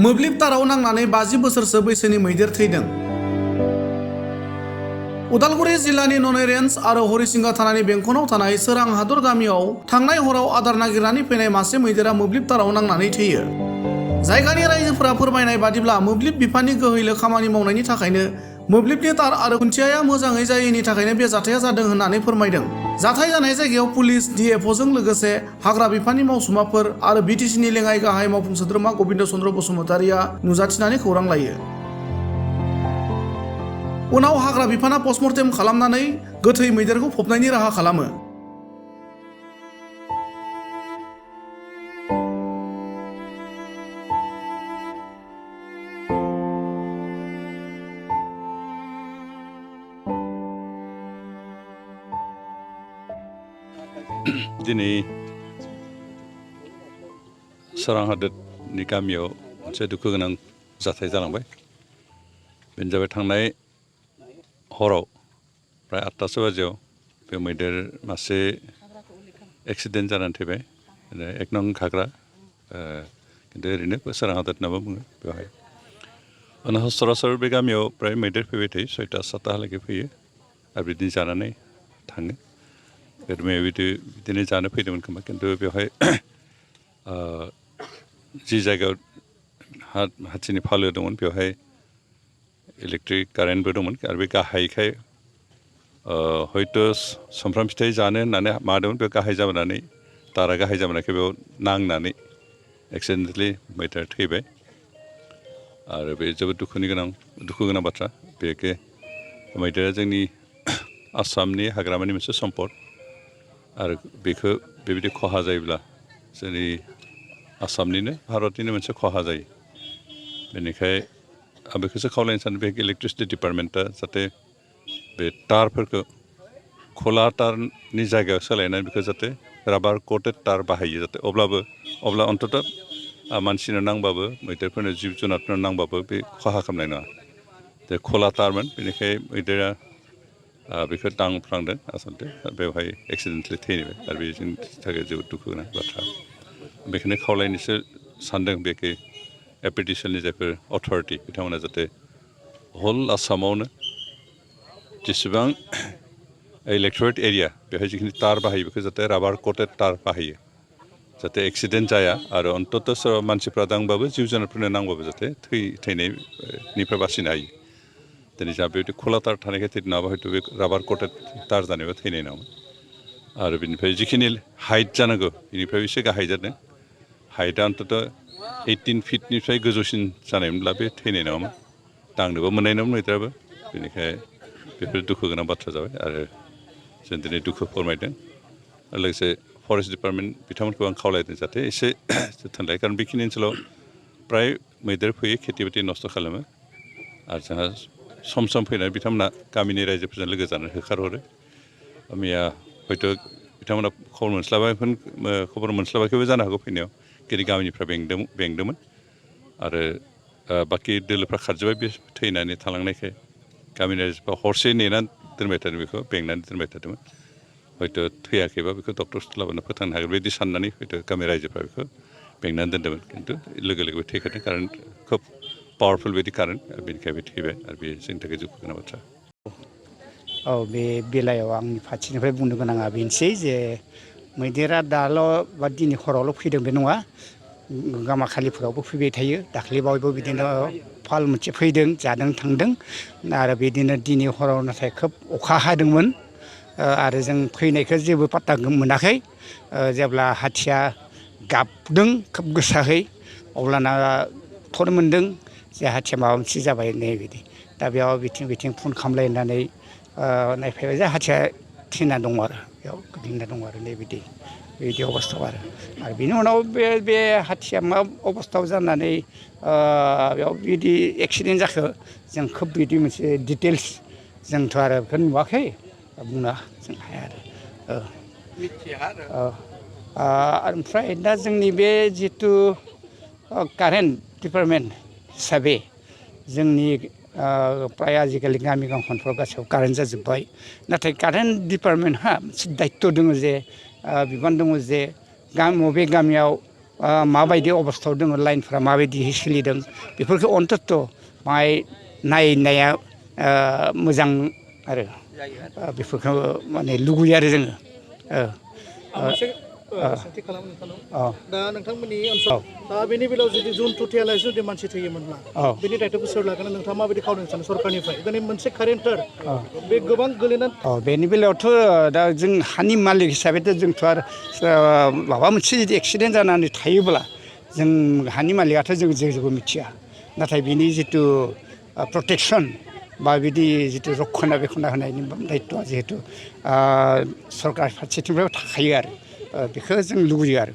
मोब्लिब ताराव नांनानै 50 बोसोरसो बैसोनि मैदेर थैदों। उदालगुरि जिल्लानि ननै रेन्ज आरो हरिसिंगा थानानि बेंखनाव थानाय सोरां हादर गामियाव थांनाय हराव आदार नागिरनानै फैनाय मासे मैदेरा मोब्लिब ताराव नांनानै थैयो। जायगानि रायजोफोरा फोरमायनाय बादिब्ला मोब्लिब बिफाननि गोहैलो खामानि मावनायनि थाखायनो मोब्लिबनि तार आरो खुन्थियाया मोजाङै जायैनि थाखायनो बे जाथाया जादों होननानै फोरमायदों। जाथाय जानाय जायगायाव पुलिस, DFOजों लोगोसे हाग्रा बिफाननि मावसुमाफोर आरो BTCनि लेङाइ गाहाय मावफुं सोद्रोमा गबिन्द चन्द्र बसुमतारिया नुजाथिनानै खौरां लायो। उनाव हाग्रा बिफाना पस्टमर्टेम खालामनानै गोथै मैदेरखौ फबनायनि राहा खालामो। दिनै सोरां हादोरनि गामियाव मोनसे दुखु गोनां जाथाय जालांबाय। बेनो जाबाय थांनाय हराव प्राय 8टासो बाजियाव बे मैदेर मासे एक्सिडेन्ट जानानै थैबाय। 1 नं घाग्रा खिन्थु ओरैनो सोरां हादोर होनना बुङो बेवहाय। उनाव सरासर बे गामियाव प्राय मैदेर फैबाय थायो, 6टा 7टाहालागै फैयो आरो बिदिनो जानानै थाङो। बिदिनो जानो फैदोंमोन खोमा, खिन्थु बेवहाय जि जायगायाव हाथिनि फालो दंमोन बेवहाय इलेक्ट्रिक कारेन्टबो दंमोन आरो बे गाहायखाय हयथ' सुमफ्राम फिथाइ जानो होननानै मादोंमोन, बे गाहाय जाबोनानै तारा गाहाय जाबोनायखाय बेयाव नांनानै एक्सिडेन्टेलि मैदेरा थैबाय। आरो बे जोबोद दुखु गोनां बाथ्रा। बेखे मैदेरा जोंनि आसामनि हाग्रामानि मोनसे सम्पद आरो बेखौ बेबायदि खहा जायोब्ला जोंनि आसामनिनो भारतनिनो मोनसे खहा जायो। बेनिखाय आं बेखौसो खावलायनो सानो, बे इलेक्ट्रिसिटि डिपार्टमेन्टआ जाहाथे बे तारफोरखौ खोला तारनि जायगायाव सोलायनानै बेखौ जाहाथे राबार कटेड तार बाहायो, जाहाथे अब्ला अन्तत मानसिनो नांबाबो, मैदेरफोरनो जिब जुनारफोरनो नांबाबो बे खहा खालामनाय नङा। जे खोला तारमोन, बेनिखाय मैदेरा बेखौ दांफ्लांदों आसलथे बेवहाय एक्सिडेन्टलि थैबाय आरो बे जोंनि थाखाय जोबोद दुखु गोनां बाथ्रा। बेखौनो खावलायनोसो सानदों बेखि एपिडिसननि जायफोर अथ'रिटि बिथांमोना जाहाथे हल आसामावनो जेसेबां इलेक्ट'रेट एरिया बेवहाय जिखिनि तार बाहायो बेखौ जाहाथे राबार कटेड तार बाहायो, जाहाथे एक्सिडेन्ट जाया आरो अन्तत सोरबा मानसिफ्रा दांबाबो जिब जुनारफोरनो नांबाबो जाहाथे थैनायनिफ्राय बासिनो हायो। दिनै जोंहा बेबायदि खोला तार थानायखाय थैदों, नङाबा हयथ' बे राबार कटेड तार जानायबा थैनाय नङामोन। आरो बेनिफ्राय जिखिनि हाइट जानांगौ बेनिफ्राय एसे गाहाय जादों। हाइटआ अन्तत 18 फिटनिफ्राय गोजौसिन जानायमोनब्ला बे थैनाय नङामोन, दांनोबो मोननाय नङामोन मैदेराबो। बेनिखाय बेफोर दुखु गोनां बाथ्रा जाबाय आरो जों दिनै दुखु फोरमायदों। लोगोसे फरेस्ट डिपार्टमेन्ट बिथांमोनखौ आं खावलायदों जाहाथे एसे जोथोन लायो, खारन बेखिनि ओनसोलाव प्राय मैदेर फैयो, खेथि बाथि नस्थ' खालामो आरो जोंहा सम सम फैनानै बिथांमोना गामिनि रायजोफोरजों लोगो जानानै होखारहरो। मैया हयथ' बिथांमोना खबर मोनस्लाबाखैबो जानो हागौ फैनायाव, खिन्थु गामिनिफ्रा बेंदोंमोन आरो बाखि दोलोफ्रा खारजोब्बाय बे थैनानै थालांनायखाय। गामिनि रायजोफ्रा हरसे नेनानै दोनबाय थादों, बेखौ बेंनानै दोनबाय थादोंमोन। हयथ' थैयाखैबा बेखौ डक्टरफोर लाबोना फोथांनो हागोन बेबायदि साननानै हयथ' गामि रायजोफ्रा बेखौ बेंनानै दोनदोंमोन, खिन्थु लोगो लोगो थैखादों। कारेन्ट खोब पावारफुल बायदि कारेन्ट, बेनिखाय बे थैबाय आरो बे जोंनि थाखाय दुखु गोनां बाथ्रा। औ, बे बेलायाव आंनि फारसेनिफ्राय बुंनो गोनाङा बेनोसै जे मैदेरा दाल' बा दिनै हरावल' फैदों बे नङा, गामाखालिफोरावबो फैबाय थायो। दाख्लैबावैबो बिदिनो फाल मोनसे फैदों, जादों थांदों आरो बिदिनो दिनै हराव नाथाय खोब अखा हादोंमोन आरो जों फैनायखौ जेबो पात्ता मोनाखै। जेब्ला हाथिया गाबदों खोब गोसाहै, अब्लाना थर मोन्दों जे हाथिया माबा मोनसे जाबाय होननाय बायदि। दा बेयाव बिथिं फन खालामलायनानै नायफैबाय जे हाथिया थैना दङ आरो बेयाव गोग्लैना दङ आरो बिदि अबस्थायाव आरो बेनि उनाव बे हाथिया मा अबस्थायाव जानानै बेयाव बिदि एक्सिडेन्ट जाखो जों खोब बिदि मोनसे डिटेल्स जोंथ' आरो बेखौ नुवाखै, बुंनो जों हाया आरो। ओमफ्राय दा जोंनि बे जिथु कारेन्ट डिपार्टमेन्ट हिसाबै जोंनि प्राय आजिखालि गामि गंखनफ्राव गासैयाव कारेन्ट जाजोब्बाय। नाथाय कारेन्ट डिपार्टमेन्टहा मोनसे दायित्व दङ जे बिबान दङ जे बबे गामियाव माबायदि अबस्थायाव दङ लाइनफ्रा माबायदिहै सोलिदों बेफोरखौ अन्तत' माय नायनाया मोजां आरो बेफोरखौ माने लुगैयो आरो जोङो सोंथि खालामनो नोंथांनाव दा नोंथांमोननि ओनसोलाव दा बेनि बेलायाव जुदि जुन थुथियालाय जुदि मानसि थैयोमोनब्ला बेनि दायथ'खौ सोर लागोन नोंथाङा माबायदि खावलायनो सानो सरकारनिफ्राय दिनै मोनसे कारेन्टार बे गोबां गोलैनानै बेनि बेलायावथ' दा जों हानि मालिक हिसाबैथ' जोंथ' आरो माबा मोनसे जुदि एक्सिडेन्ट जानानै थायोब्ला जों हानि मालिकआथ' जों जेबो मिथिया नाथाय बिनि जिथु प्रटेकसन बा बिदि जिथु रक्षना होनायनि दायित्वआ जिहेतु सरकार फारसेथिंफ्राय थाखायो आरो बेखौ जों लुबैयो आरो